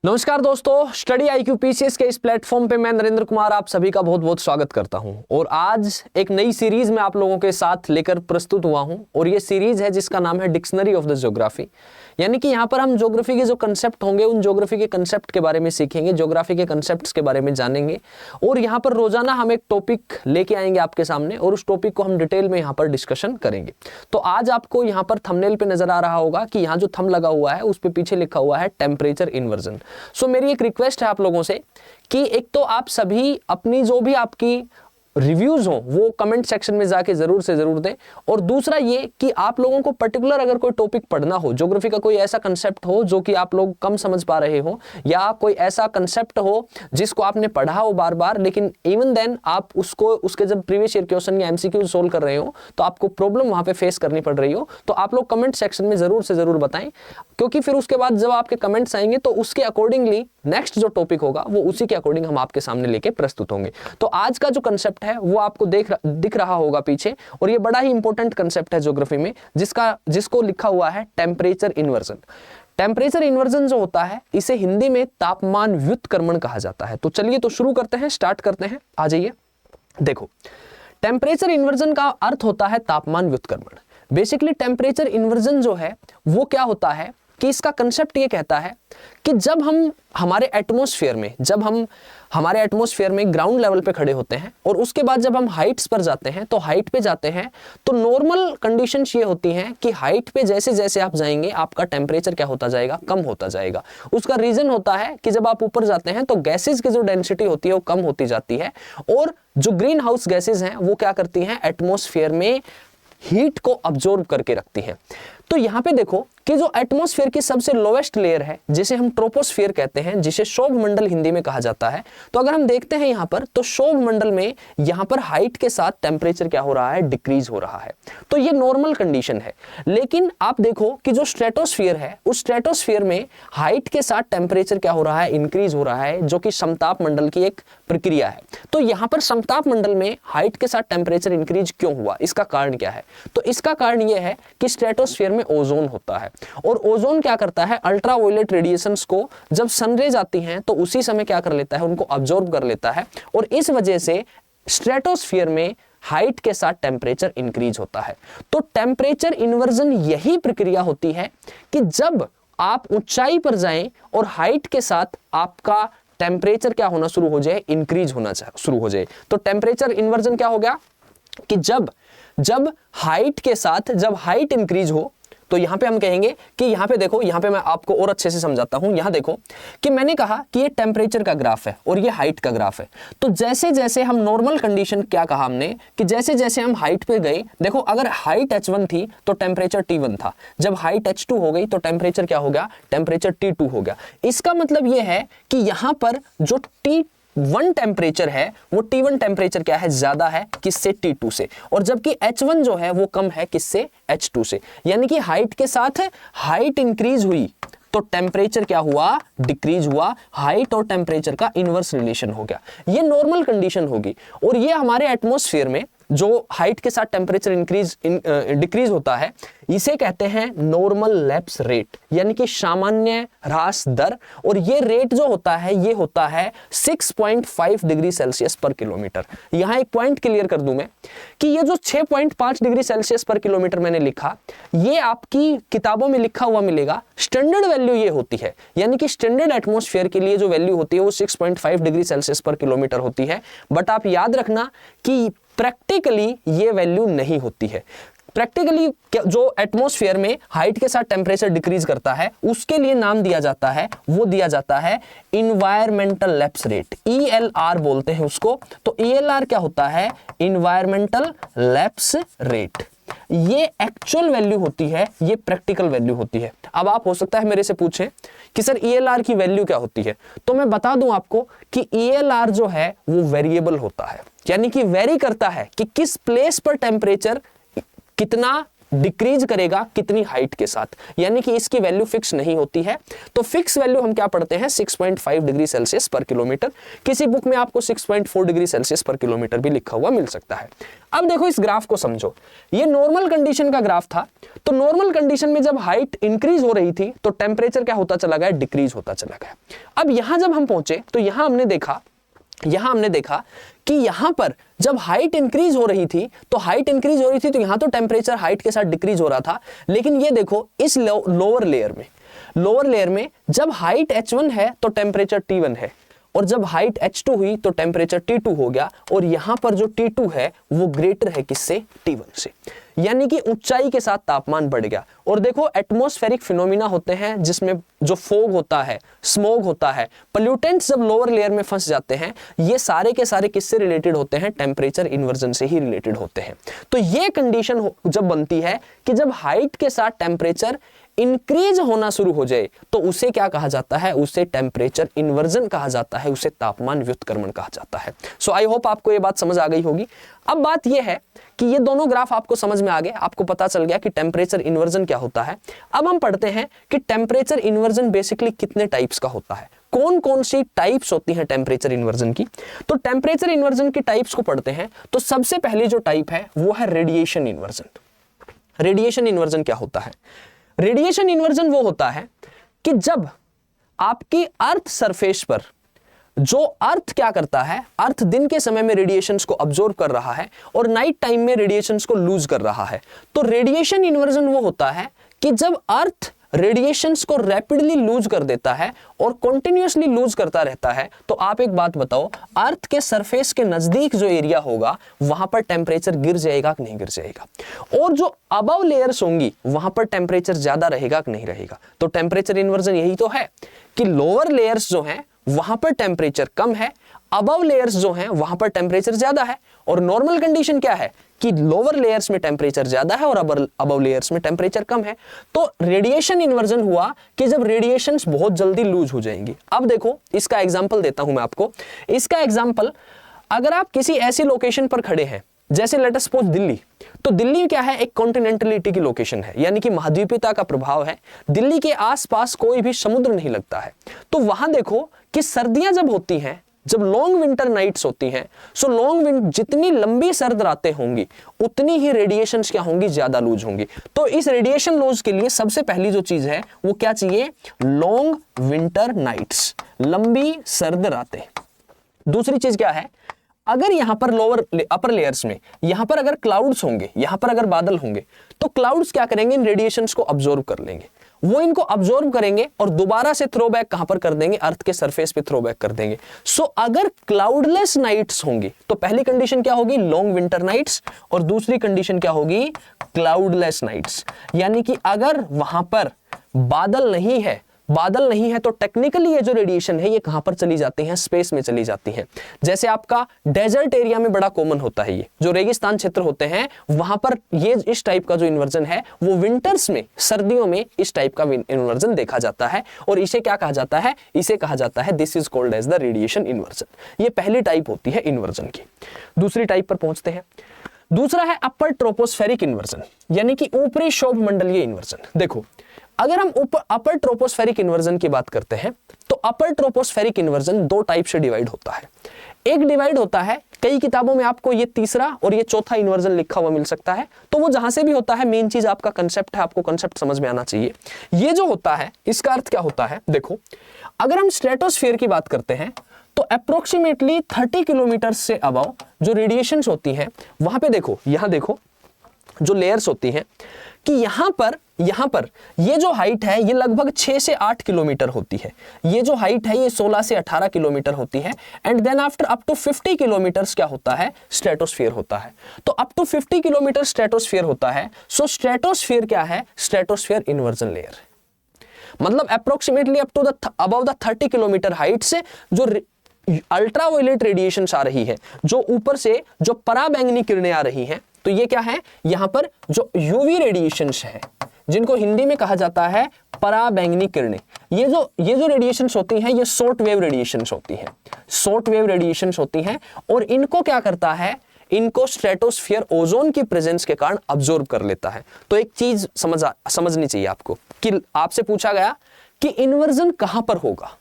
नमस्कार दोस्तों, study IQ PCS के इस प्लेटफॉर्म पे मैं नरेंद्र कुमार आप सभी का बहुत बहुत स्वागत करता हूं। और आज एक नई सीरीज में आप लोगों के साथ लेकर प्रस्तुत हुआ हूं और ये सीरीज है जिसका नाम है डिक्शनरी ऑफ द ज्योग्राफी। यानी कि यहाँ पर हम ज्योग्राफी के जो कंसेप्ट होंगे उन ज्योग्राफी के कंसेप्ट के बारे में सीखेंगे, ज्योग्राफी के कंसेप्ट्स के बारे में जानेंगे और यहाँ पर रोजाना हम एक टॉपिक लेके आएंगे आपके सामने और उस टॉपिक को हम डिटेल में यहाँ पर डिस्कशन करेंगे। तो आज आपको यहाँ पर थंबनेल पे नजर आ रहा होगा कि यहाँ जो थंब लगा हुआ है उस पे पीछे लिखा हुआ है टेम्परेचर इन्वर्जन। सो मेरी एक रिक्वेस्ट है आप लोगों से कि एक तो आप सभी अपनी जो भी आपकी रिव्यूज हो वो कमेंट सेक्शन में जाके जरूर से जरूर दें। और दूसरा ये कि आप लोगों को पर्टिकुलर अगर कोई टॉपिक पढ़ना हो, ज्योग्राफी का कोई ऐसा कंसेप्ट हो जो कि आप लोग कम समझ पा रहे हो या कोई ऐसा कंसेप्ट हो जिसको आपने पढ़ा हो बार बार लेकिन इवन देन आप उसके जब प्रीवियस ईयर क्वेश्चन या MCQ सोल्व कर रहे हो तो आपको प्रॉब्लम वहां पे फेस करनी पड़ रही हो, तो आप लोग कमेंट सेक्शन में जरूर से जरूर बताएं, क्योंकि फिर उसके बाद जब आपके कमेंट्स आएंगे तो उसके अकॉर्डिंगली नेक्स्ट जो टॉपिक होगा वो उसी के अकॉर्डिंग हम आपके सामने लेके प्रस्तुत होंगे। तो आज का जो कंसेप्ट है वो आपको दिख रहा होगा पीछे, और ये बड़ा ही इंपॉर्टेंट कंसेप्ट है ज्योग्राफी में जिसको लिखा हुआ है टेम्परेचर इन्वर्जन। टेम्परेचर इन्वर्जन जो होता है इसे हिंदी में तापमान व्युत्क्रमण कहा जाता है। तो चलिए तो शुरू करते हैं, स्टार्ट करते हैं। आ जाइए, देखो टेम्परेचर इन्वर्जन का अर्थ होता है तापमान व्युत्क्रमण। बेसिकली टेम्परेचर इन्वर्जन जो है वो क्या होता है कि इसका कंसेप्ट ये कहता है कि जब हम हमारे एटमॉस्फेयर में ग्राउंड लेवल पे खड़े होते हैं और उसके बाद जब हम हाइट्स पर जाते हैं तो हाइट पे जाते हैं तो नॉर्मल कंडीशंस ये होती हैं कि हाइट पे जैसे जैसे आप जाएंगे आपका टेम्परेचर क्या होता जाएगा, कम होता जाएगा। उसका रीजन होता है कि जब आप ऊपर जाते हैं तो गैसेज की जो डेंसिटी होती है वो कम होती जाती है और जो ग्रीन हाउस गैसेज हैं वो क्या करती हैं, एटमॉस्फेयर में हीट को अब्जॉर्ब करके रखती हैं। तो यहां पे देखो कि जो एटमॉस्फेयर की सबसे लोवेस्ट लेयर है जिसे हम ट्रोपोस्फियर कहते हैं, जिसे शोभ मंडल हिंदी में कहा जाता है, तो अगर हम देखते हैं यहां पर तो शोभ मंडल में यहां पर हाइट के साथ टेम्परेचर क्या हो रहा है, डिक्रीज हो रहा है। तो ये नॉर्मल कंडीशन है। लेकिन आप देखो कि जो स्ट्रेटोस्फियर है उस स्ट्रेटोस्फियर में हाइट के साथ टेम्परेचर क्या हो रहा है, इंक्रीज हो रहा है, जो कि समताप मंडल की एक प्रक्रिया है। तो यहां पर समताप मंडल में हाइट के साथ टेम्परेचर इंक्रीज क्यों हुआ, इसका कारण क्या है? तो इसका कारण यह है कि स्ट्रेटोस्फियर में ओजोन होता है और ओजोन क्या करता है, अल्ट्रावायलेट रेडिएशंस को जब सनरेज आती हैं तो उसी समय क्या कर लेता है, उनको अब्जॉर्ब कर लेता है और इस वजह से स्ट्रेटोस्फियर में हाइट के साथ टेम्परेचर इंक्रीज होता है। तो टेम्परेचर इन्वर्जन यही प्रक्रिया होती है कि जब आप ऊंचाई पर जाएं और हाइट के साथ आपका टेम्परेचर क्या होना शुरू हो जाए, इंक्रीज होना शुरू हो जाए। तो टेम्परेचर इन्वर्जन क्या हो गया कि जब हाइट के साथ जब हाइट इंक्रीज हो तो यहां पे हम कहेंगे कि यहां पे देखो, यहां पे मैं आपको और अच्छे से समझाता हूं। यहां देखो कि मैंने कहा कि ये टेम्परेचर का ग्राफ है और ये हाइट का ग्राफ है। तो जैसे जैसे हम नॉर्मल कंडीशन क्या कहा हमने कि जैसे जैसे हम हाइट पे गए, देखो अगर हाइट H1 थी तो टेम्परेचर T1 था, जब हाइट H2 हो गई तो टेम्परेचर क्या हो गया, टेम्परेचर T2 हो गया। इसका मतलब ये है कि यहां पर जो T1 टेम्परेचर है वो T1 टेम्परेचर क्या है, ज्यादा है किससे, T2 से, और जबकि H1 जो है वो कम है किससे, H2 से। यानी कि हाइट के साथ हाइट इंक्रीज हुई तो टेम्परेचर क्या हुआ, डिक्रीज हुआ। हाइट और टेम्परेचर का इनवर्स रिलेशन हो गया। ये नॉर्मल कंडीशन होगी और ये हमारे एटमॉस्फेयर में जो हाइट के साथ टेम्परेचर डिक्रीज होता है इसे कहते हैं नॉर्मल लैप्स रेट, यानी कि सामान्य ह्रास दर। और ये रेट जो होता है ये होता है 6.5 डिग्री सेल्सियस पर किलोमीटर। यहां एक पॉइंट क्लियर कर दूं मैं कि ये जो 6.5 डिग्री सेल्सियस पर किलोमीटर मैंने लिखा, ये आपकी किताबों में लिखा हुआ मिलेगा। स्टैंडर्ड वैल्यू ये होती है, यानी कि स्टैंडर्ड एटमॉस्फेयर के लिए जो वैल्यू होती है वो 6.5 डिग्री सेल्सियस पर किलोमीटर होती है। बट आप याद रखना कि प्रैक्टिकली ये वैल्यू नहीं होती है। प्रैक्टिकली जो एटमॉस्फेयर में हाइट के साथ टेम्परेचर डिक्रीज करता है उसके लिए नाम दिया जाता है, वो दिया जाता है इन्वायरमेंटल लैप्स रेट, ELR बोलते हैं उसको। तो ELR क्या होता है, इन्वायरमेंटल लैप्स रेट। ये एक्चुअल वैल्यू होती है, ये प्रैक्टिकल वैल्यू होती है। अब आप हो सकता है मेरे से पूछें कि सर ELR की वैल्यू क्या होती है, तो मैं बता दूं आपको कि ELR जो है वो वेरिएबल होता है, यानी कि वेरी करता है कि किस प्लेस पर टेम्परेचर कितना डिक्रीज करेगा कितनी हाइट के साथ, यानी कि इसकी वैल्यू फिक्स नहीं होती है। तो फिक्स वैल्यू हम क्या पढ़ते हैं 6.5 डिग्री सेल्सियस पर किलोमीटर। किसी बुक में आपको 6.4 डिग्री सेल्सियस पर किलोमीटर भी लिखा हुआ मिल सकता है। अब देखो इस ग्राफ को समझो, ये नॉर्मल कंडीशन का ग्राफ था। तो नॉर्मल कंडीशन में जब हाइट इंक्रीज हो रही थी तो टेम्परेचर क्या होता चला गया, डिक्रीज होता चला गया। अब यहां जब हम पहुंचे तो यहां हमने देखा कि यहां पर जब हाइट इंक्रीज हो रही थी तो यहां तो टेम्परेचर हाइट के साथ डिक्रीज हो रहा था। लेकिन ये देखो इस लोअर लेयर में जब हाइट h1 है तो टेम्परेचर T1 है, और जब हाइट h2 हुई तो टेम्परेचर T2 हो गया। और यहां पर जो T2 है वो ग्रेटर है किससे, T1 से, यानी कि ऊंचाई के साथ तापमान बढ़ गया। और देखो एटमॉस्फेरिक फिनोमिना होते हैं जिसमें जो फोग होता है, स्मोग होता है, पोल्यूटेंट्स जब लोअर लेयर में फंस जाते हैं, ये सारे के सारे किससे रिलेटेड होते हैं, टेम्परेचर इन्वर्जन से ही रिलेटेड होते हैं। तो ये कंडीशन जब बनती है कि जब हाइट के साथ टेम्परेचर इंक्रीज होना शुरू हो जाए तो उसे क्या कहा जाता है, उसे टेम्परेचर इन्वर्जन कहा जाता है, उसे तापमान व्युत्क्रमण कहा जाता है। सो आई होप आपको ये बात समझ आ गई होगी। अब बात ये है कि ये दोनों ग्राफ आपको समझ में आ गए, आपको पता चल गया कि टेम्परेचर इन्वर्जन क्या होता है। अब हम पढ़ते हैं कि टेम्परेचर इन्वर्जन बेसिकली कितने टाइप्स का होता है, कौन कौन सी टाइप्स होती हैं टेम्परेचर इन्वर्जन की। तो टेम्परेचर इन्वर्जन की टाइप्स को पढ़ते हैं तो सबसे पहली जो टाइप है वो है रेडिएशन इन्वर्जन। रेडिएशन इन्वर्जन क्या होता है, रेडिएशन इन्वर्जन वो होता है कि जब आपकी अर्थ सरफेस पर जो अर्थ क्या करता है, अर्थ दिन के समय में रेडिएशंस को अब्जॉर्ब कर रहा है और नाइट टाइम में रेडिएशंस को लूज कर रहा है। तो रेडिएशन इन्वर्जन वो होता है कि जब अर्थ रेडिएशंस को रैपिडली लूज कर देता है और कंटिन्यूअसली लूज करता रहता है। तो आप एक बात बताओ, अर्थ के सरफेस के नजदीक जो एरिया होगा वहां पर टेम्परेचर गिर जाएगा कि नहीं गिर जाएगा, और जो अबव लेयर्स होंगी वहां पर टेम्परेचर ज्यादा रहेगा कि नहीं रहेगा। तो टेम्परेचर इन्वर्जन यही तो है कि लोअर लेयर्स जो हैं वहां पर टेम्परेचर कम है, अबव लेयर्स जो हैं वहां पर टेम्परेचर ज्यादा है। और नॉर्मल कंडीशन क्या है कि लोअर लेयर्स में टेम्परेचर ज्यादा है और अबव लेयर्स में टेम्परेचर कम है। तो रेडिएशन इन्वर्जन हुआ कि जब रेडिएशंस बहुत जल्दी लूज हो जाएंगी। अब देखो इसका एग्जांपल देता हूं मैं आपको। इसका एग्जांपल, अगर आप किसी ऐसी लोकेशन पर खड़े हैं जैसे लेट अस सपोज दिल्ली, तो दिल्ली क्या है, एक कॉन्टिनेंटलिटी की लोकेशन है, यानी कि महाद्वीपीयता का प्रभाव है। दिल्ली के आसपास कोई भी समुद्र नहीं लगता है। तो वहां देखो कि सर्दियां जब होती हैं, जब लॉन्ग विंटर नाइट्स होती हैं, सो लॉन्ग विंटर जितनी लंबी सर्द रातें होंगी उतनी ही रेडिएशंस क्या होंगी, ज्यादा लूज होंगी। तो इस रेडिएशन लूज के लिए सबसे पहली जो चीज है वो क्या चाहिए, लॉन्ग विंटर नाइट्स, लंबी सर्द रातें। दूसरी चीज क्या है, अगर यहां पर अपर लेयर्स में यहां पर अगर क्लाउड्स होंगे, यहां पर अगर बादल होंगे, तो क्लाउड्स क्या करेंगे, इन रेडिएशंस को अब्जॉर्ब कर लेंगे। वो इनको अब्जॉर्ब करेंगे और दोबारा से थ्रो बैक कहां पर कर देंगे, अर्थ के सरफेस पे थ्रो बैक कर देंगे। सो अगर क्लाउडलेस नाइट्स होंगी तो पहली कंडीशन क्या होगी, लॉन्ग विंटर नाइट्स, और दूसरी कंडीशन क्या होगी, क्लाउडलेस नाइट्स। यानी कि अगर वहां पर बादल नहीं है तो टेक्निकली ये जो रेडिएशन है ये कहां पर चली जाती है, स्पेस में चली जाती है। जैसे आपका डेजर्ट एरिया में बड़ा कॉमन होता है, ये जो रेगिस्तान क्षेत्र होते हैं वहां पर ये इस टाइप का जो इन्वर्जन है वो विंटर्स में, सर्दियों में इस टाइप का इन्वर्जन देखा जाता है। और इसे क्या कहा जाता है, इसे कहा जाता है, this is called as the radiation inversion. ये पहली टाइप होती है इन्वर्जन की। दूसरी टाइप पर पहुंचते हैं। दूसरा है अपर ट्रोपोस्फेरिक इन्वर्जन, यानी कि ऊपरी शोभ मंडलीय इन्वर्जन। देखो अगर हम अपर ट्रोपोस्फेरिक इन्वर्जन की बात करते हैं तो अपर ट्रोपोस्फेरिक इन्वर्जन दो टाइप से डिवाइड होता है। एक डिवाइड होता है, कई किताबों में आपको ये तीसरा और ये चौथा इन्वर्जन लिखा हुआ मिल सकता है, तो वो जहां से भी होता है, मेन चीज आपका कंसेप्ट है, आपको कंसेप्ट समझ में आना चाहिए। ये जो होता है इसका अर्थ क्या होता है, देखो अगर हम स्ट्रेटोस्फीयर की बात करते हैं तो अप्रोक्सीमेटली 30 किलोमीटर से अबव जो रेडिएशंस होती हैं वहां पे देखो, यहां देखो जो लेयर्स होती हैं कि यहां पर ये जो हाइट है ये लगभग 6 से 8 किलोमीटर होती है। ये जो हाइट है ये 16 से 18 किलोमीटर होती है। And then after up to 50 kilometres क्या होता है, स्ट्रेटोस्फीयर होता है। तो अप टू 50 किलोमीटर स्ट्रेटोस्फीयर होता है। सो स्ट्रेटोस्फीयर क्या है, स्ट्रेटोस्फीयर इन्वर्जन लेयर, मतलब approximately up to the above the 30 kilometre height से जो अल्ट्रावायलेट रेडिएशन आ रही है, जो ऊपर से जो पराबैंगनी किरणें आ रही हैं, तो ये क्या है, यहां पर जो यूवी रेडिएशंस है जिनको हिंदी में कहा जाता है पराबैंगनी किरणें, ये जो रेडिएशंस होती हैं ये शॉर्ट वेव रेडिएशंस होती हैं, शॉर्ट वेव रेडिएशंस होती हैं। और इनको क्या करता है, इनको स्ट्रेटोस्फीयर ओजोन की प्रेजेंस के कारण अब्जॉर्ब कर लेता है। तो एक चीज समझनी चाहिए आपको कि आपसे पूछा गया कि इन्वर्जन कहां पर होगा,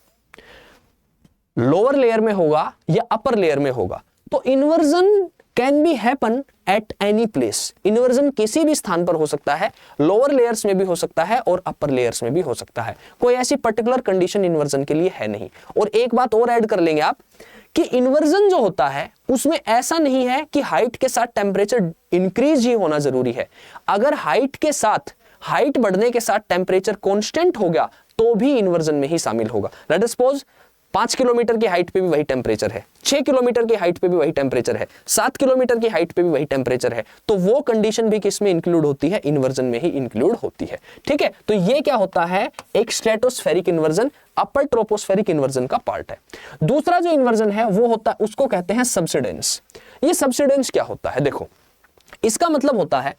लोअर लेयर में होगा या अपर लेयर में होगा। तो inversion can be happen at any place, inversion किसी भी स्थान पर हो सकता है, लोअर लेयर्स में भी हो सकता है और अपर लेयर्स में भी हो सकता है। कोई ऐसी पर्टिकुलर कंडीशन इन्वर्जन के लिए है नहीं। और एक बात और ऐड कर लेंगे आप कि इन्वर्जन जो होता है उसमें ऐसा नहीं है कि हाइट के साथ टेम्परेचर इंक्रीज ही होना जरूरी है। अगर हाइट बढ़ने के साथ टेम्परेचर कांस्टेंट हो गया तो भी इन्वर्जन में ही शामिल होगा। लेट अस सपोज 5 किलोमीटर की हाइट पे भी वही टेम्परेचर है, 6 किलोमीटर की हाइट पे भी वही टेम्परेचर है, 7 किलोमीटर की हाइट पे भी वही टेम्परेचर है, तो वो कंडीशन भी किस में इंक्लूड होती है, इन्वर्जन में ही इंक्लूड होती है। ठीक है, तो ये क्या होता है, एक stratospheric inversion, upper tropospheric inversion का पार्ट है। दूसरा जो इन्वर्जन है वो होता है, उसको कहते हैं सबसिडेंस। ये सबसिडेंस क्या होता है, देखो इसका मतलब होता है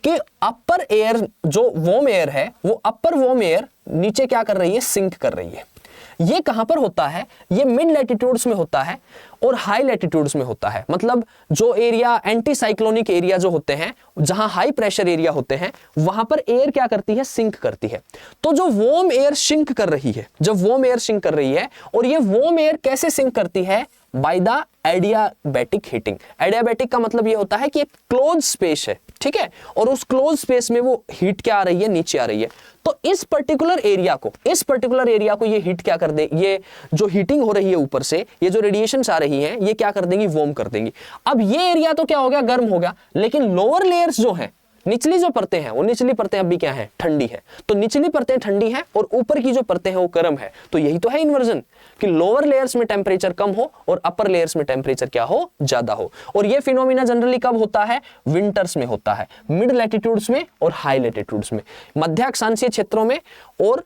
कि अपर एयर जो वार्म एयर है, वो अपर वार्म एयर नीचे क्या कर रही है, सिंक कर रही है। ये कहां पर होता है, ये मिड लैटिट्यूड्स में होता है और हाई लैटिट्यूड्स में होता है। मतलब जो एरिया एंटी साइक्लोनिक एरिया जो होते हैं, जहां हाई प्रेशर एरिया होते हैं, वहां पर एयर क्या करती है, सिंक करती है। तो जो वार्म एयर सिंक कर रही है, जब वार्म एयर सिंक कर रही है, और ये वार्म एयर कैसे सिंक करती है, by the adiabatic heating. Adiabatic का मतलब ये होता है कि एक क्लोज स्पेस है, ठीक है, और उस क्लोज स्पेस में वो हीट क्या आ रही है, नीचे आ रही है। तो इस पर्टिकुलर एरिया को ये हीट क्या कर दे, ये जो हीटिंग हो रही है ऊपर से, ये जो रेडिएशंस आ रही हैं, ये क्या कर देंगी, वार्म कर देंगी। अब ये एरिया तो क्या हो गया, गर्म हो गया, लेकिन लोअर लेयर्स जो हैं, निचली जो परतें हैं, वो निचली परतें अभी क्या है, ठंडी है। तो निचली परतें ठंडी हैं और ऊपर की जो परतें हैं वो गर्म है। तो यही तो है इन्वर्जन, कि लोअर लेयर्स में टेम्परेचर कम हो और अपर लेयर्स में टेम्परेचर क्या हो, ज्यादा हो। और ये फिनोमिना जनरली कब होता है, विंटर्स में होता है, मिड लैटिट्यूड्स में और हाई लैटिट्यूड्स में, मध्य अक्षांशीय क्षेत्रों में और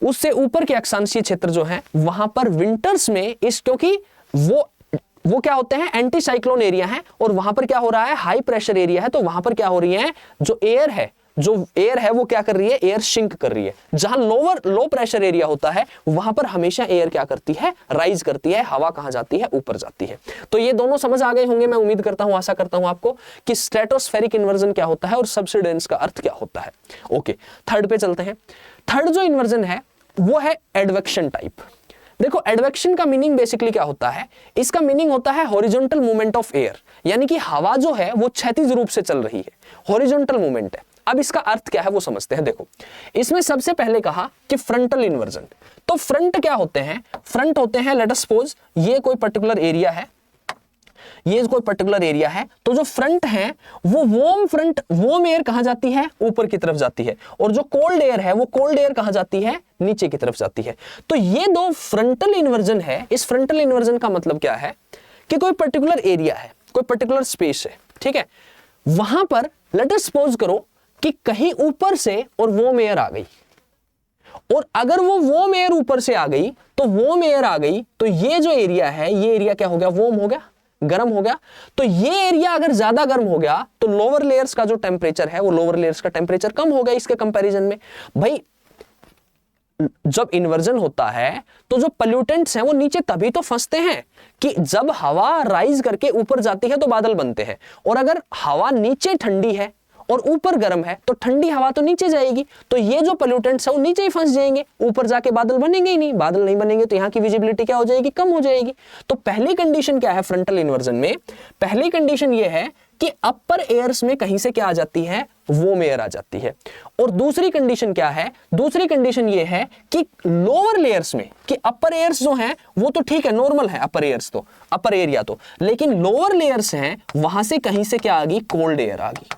उससे ऊपर के अक्षांशीय क्षेत्र जो है वहां पर विंटर्स में, इस क्योंकि वो क्या होते हैं, एंटी साइक्लोन एरिया है और वहां पर क्या हो रहा है, हाई प्रेशर एरिया है। तो वहां पर क्या हो रही है, जो एयर है वो क्या कर रही है, एयर शिंक कर रही है। जहां लो प्रेशर एरिया होता है वहां पर हमेशा एयर क्या करती है, राइज करती है, हवा कहां जाती है, ऊपर जाती है। तो ये दोनों समझ आ गए होंगे, मैं उम्मीद करता हूं, आशा करता हूं आपको, कि स्ट्रेटोस्फेरिक इन्वर्जन क्या होता है और सबसिडेंस का अर्थ क्या होता है। ओके, थर्ड पे चलते हैं। थर्ड जो इन्वर्जन है वो है एडवेक्शन टाइप। देखो एडवेक्शन का मीनिंग बेसिकली क्या होता है, इसका मीनिंग होता है हॉरिजॉन्टल मूवमेंट ऑफ एयर, यानी कि हवा जो है वो क्षैतिज रूप से चल रही है, हॉरिजॉन्टल मूवमेंट है। अब इसका अर्थ क्या है वो समझते हैं। देखो इसमें सबसे पहले कहा कि फ्रंटल इन्वर्जन। तो फ्रंट क्या होते हैं, फ्रंट होते हैं, लेट अस सपोज ये कोई पर्टिकुलर एरिया है, ये कोई पर्टिकुलर एरिया है, तो जो फ्रंट है वो वार्म एयर कहां जाती है, ऊपर की तरफ जाती है, और जो कोल्ड एयर है वो कोल्ड एयर कहां जाती है, नीचे की तरफ जाती है। तो ये दो फ्रंटल इन्वर्जन है। इस फ्रंटल इन्वर्जन का मतलब क्या है कि कोई पर्टिकुलर एरिया है, कोई पर्टिकुलर स्पेस है, ठीक है, वहां पर लेट अस सपोज करो कि कहीं ऊपर से और वार्म एयर आ गई, और अगर वो वार्म एयर ऊपर से आ गई, तो वार्म एयर आ गई, तो ये जो एरिया है, ये एरिया क्या हो गया, वार्म हो गया, गर्म हो गया। तो ये एरिया अगर ज्यादा गर्म हो गया तो लोअर लेयर्स का जो टेम्परेचर है वो लोअर लेयर्स का टेम्परेचर कम हो गया इसके कंपैरिजन में। भाई जब इन्वर्जन होता है तो जो पोल्यूटेंट्स हैं वो नीचे तभी तो फंसते हैं कि जब हवा राइज करके ऊपर जाती है तो बादल बनते हैं, और अगर हवा नीचे ठंडी है और ऊपर गर्म है तो ठंडी हवा तो नीचे जाएगी, तो ये जो पोल्यूटेंट्स है वो नीचे ही फंस जाएंगे, ऊपर जाके बादल बनेंगे ही नहीं। बादल नहीं बनेंगे तो यहाँ की विजिबिलिटी क्या हो जाएगी, कम हो जाएगी। तो पहली कंडीशन क्या है फ्रंटल इन्वर्जन में, पहली कंडीशन ये है कि अपर एयर्स में कहीं से क्या आ जाती है, वार्म एयर आ जाती है। और दूसरी कंडीशन क्या है, दूसरी कंडीशन ये है कि लोअर लेयर्स में, कि अपर एयर्स जो हैं वो तो ठीक है, नॉर्मल है अपर एयर्स तो, अपर एरिया तो, लेकिन लोअर लेयर्स हैं वहां से कहीं से क्या आ गई, कोल्ड एयर आ गई,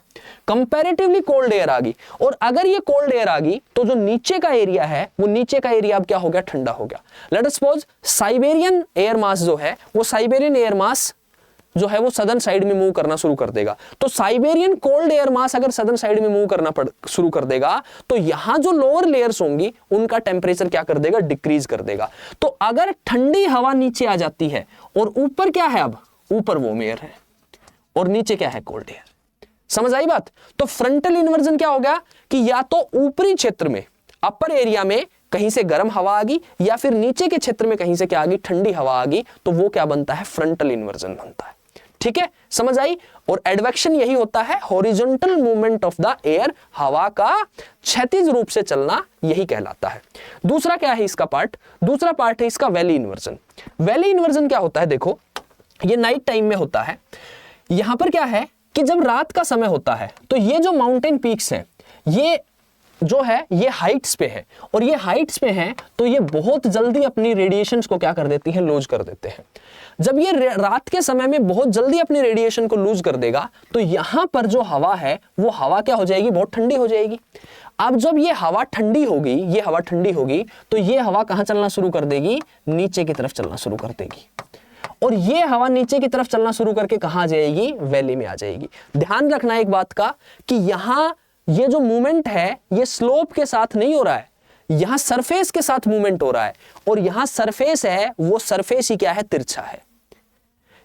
कंपैरेटिवली कोल्ड एयर आ गई। और अगर ये कोल्ड एयर आ गई तो जो नीचे का एरिया है वो नीचे का एरिया अब क्या हो गया, ठंडा हो गया। Let us suppose Siberian air mass जो है, वो साइबेरियन एयर मास जो है वो सदर्न साइड में मूव करना शुरू कर देगा। तो साइबेरियन कोल्ड एयर मास अगर सदर्न साइड में मूव करना शुरू कर देगा तो यहां जो लोअर लेयर्स होंगी उनका टेम्परेचर क्या कर देगा, डिक्रीज कर देगा। तो अगर ठंडी हवा नीचे आ जाती है और ऊपर क्या है, अब ऊपर वार्म एयर है और नीचे क्या है, कोल्ड एयर। समझ आई बात। तो फ्रंटल इन्वर्जन क्या हो गया कि या तो ऊपरी क्षेत्र में, अपर एरिया में कहीं से गर्म हवा आ गई, या फिर नीचे के क्षेत्र में कहीं से क्या आ गई, ठंडी हवा आ गई, तो वो क्या बनता है, फ्रंटल इन्वर्जन बनता है। ठीक है, समझ आई। और एडवेक्शन यही होता है, horizontal movement of the air, हवा का क्षैतिज रूप से चलना, यही कहलाता है। दूसरा क्या है इसका पार्ट, दूसरा पार्ट है इसका वैली इन्वर्जन। वैली इन्वर्जन क्या होता है, देखो ये नाइट टाइम में होता है। यहां पर क्या है कि जब रात का समय होता है तो ये जो माउंटेन पीक्स है ये जो है ये हाइट्स पे है, और ये हाइट्स पे हैं तो ये बहुत जल्दी अपनी रेडिएशंस को क्या कर देती हैं, लूज कर देते हैं। जब ये रात के समय में बहुत जल्दी अपनी रेडिएशन को लूज कर देगा तो यहां पर जो हवा है वो हवा क्या हो जाएगी, बहुत ठंडी हो जाएगी। अब जब ये हवा ठंडी होगी, ये हवा ठंडी होगी तो ये हवा कहां चलना शुरू कर देगी, नीचे की तरफ चलना शुरू कर देगी, और ये हवा नीचे की तरफ चलना शुरू करके कहां आ जाएगी, वैली में आ जाएगी। ध्यान रखना एक बात का कि यहां ये जो मूवमेंट है ये स्लोप के साथ नहीं हो रहा है, यहां सरफेस के साथ मूवमेंट हो रहा है, और यहां सरफेस है वो सरफेस ही क्या है, तिरछा है।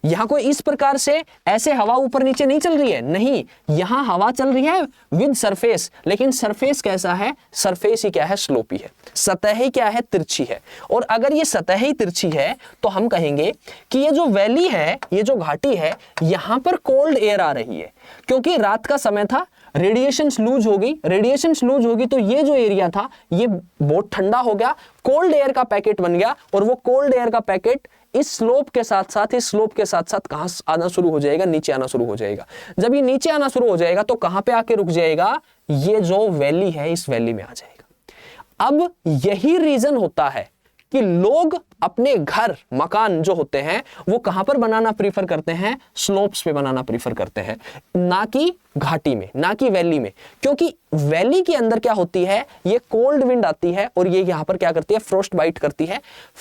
यहां कोई इस प्रकार से ऐसे हवा ऊपर नीचे नहीं चल रही है, नहीं, यहां हवा चल रही है विद सरफेस, लेकिन सरफेस कैसा है, सरफेस ही क्या है, स्लोपी है, सतह ही क्या है, तिरछी है। और अगर ये सतह ही तिरछी है तो हम कहेंगे कि ये जो वैली है, ये जो घाटी है, यहां पर कोल्ड एयर आ रही है, क्योंकि रात का समय था, रेडिएशंस लूज होगी, रेडिएशंस लूज होगी तो ये जो एरिया था ये बहुत ठंडा हो गया, कोल्ड एयर का पैकेट बन गया, और वो कोल्ड एयर का पैकेट इस स्लोप के साथ साथ, इस स्लोप के साथ साथ कहां आना शुरू हो जाएगा, नीचे आना शुरू हो जाएगा। जब ये नीचे आना शुरू हो जाएगा तो कहां पे आके रुक जाएगा, ये जो वैली है इस वैली में आ जाएगा। अब यही रीजन होता है कि लोग अपने घर, मकान जो होते हैं वो कहां पर बनाना प्रीफर करते हैं, स्लोप्स पे बनाना प्रीफर करते हैं, ना कि घाटी में, ना कि वैली में, क्योंकि वैली के अंदर क्या होती है, ये कोल्ड विंड आती है और ये यहां पर क्या करती है, फ्रोस्ट बाइट करती है।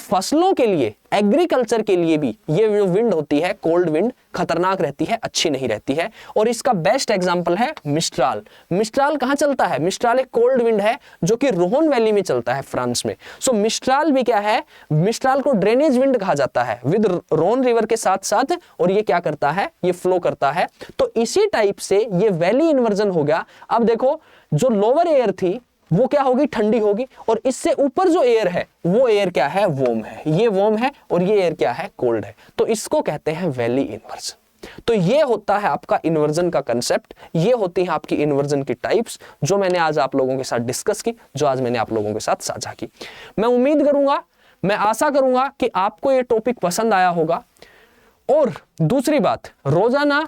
फसलों के लिए, एग्रीकल्चर के लिए भी ये जो विंड होती है, कोल्ड विंड, खतरनाक रहती है, अच्छी नहीं रहती है। और इसका बेस्ट एग्जांपल है मिस्ट्राल। मिस्ट्राल कहां चलता है, मिस्ट्राल एक कोल्ड विंड है जो कि रोहन वैली में चलता है, फ्रांस में। सो मिस्ट्राल भी क्या है, मिस्ट्राल को ड्रेनेज विंड कहा जाता है, विद रोन रिवर के साथ साथ, और ये क्या करता है, ये फ्लो करता है। तो इसी टाइप से ये वैली इन्वर्जन हो गया। अब देखो जो लोअर एयर थी वो क्या होगी, ठंडी होगी, और इससे ऊपर जो एयर है वो एयर क्या है, वार्म है, ये वार्म है, और ये एयर क्या है, कोल्ड है। तो इसको कहते हैं वैली इन्वर्जन। तो ये होता है आपका इन्वर्जन का कंसेप्ट, ये होती है आपकी इन्वर्जन की टाइप्स, जो मैंने आज आप लोगों के साथ डिस्कस की, जो आज मैंने आप लोगों के साथ साझा की। मैं उम्मीद करूंगा, मैं आशा करूंगा कि आपको ये टॉपिक पसंद आया होगा। और दूसरी बात, रोजाना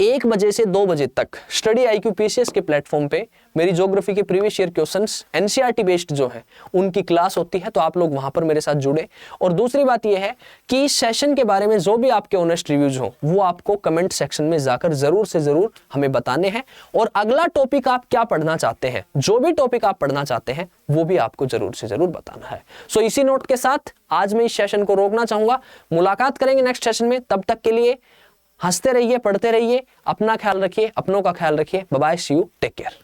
1 बजे से 2 बजे तक स्टडी IQ PCS के प्लेटफॉर्म पे मेरी ज्योग्राफी के previous year questions NCERT based जो है उनकी क्लास होती है, तो आप लोग वहां पर मेरे साथ जुड़े। और दूसरी बात यह है कि इस सेशन के बारे में जो भी आपके ऑनेस्ट रिव्यूज हो वो आपको कमेंट सेक्शन में जाकर जरूर से जरूर हमें बताने हैं। और अगला टॉपिक आप क्या पढ़ना चाहते हैं, जो भी टॉपिक आप पढ़ना चाहते हैं वो भी आपको जरूर से जरूर बताना है। सो इसी नोट के साथ आज मैं इस सेशन को रोकना चाहूंगा। मुलाकात करेंगे नेक्स्ट सेशन में, तब तक के लिए हंसते रहिए, पढ़ते रहिए, अपना ख्याल रखिए, अपनों का ख्याल रखिए। Bye bye, see you, take care.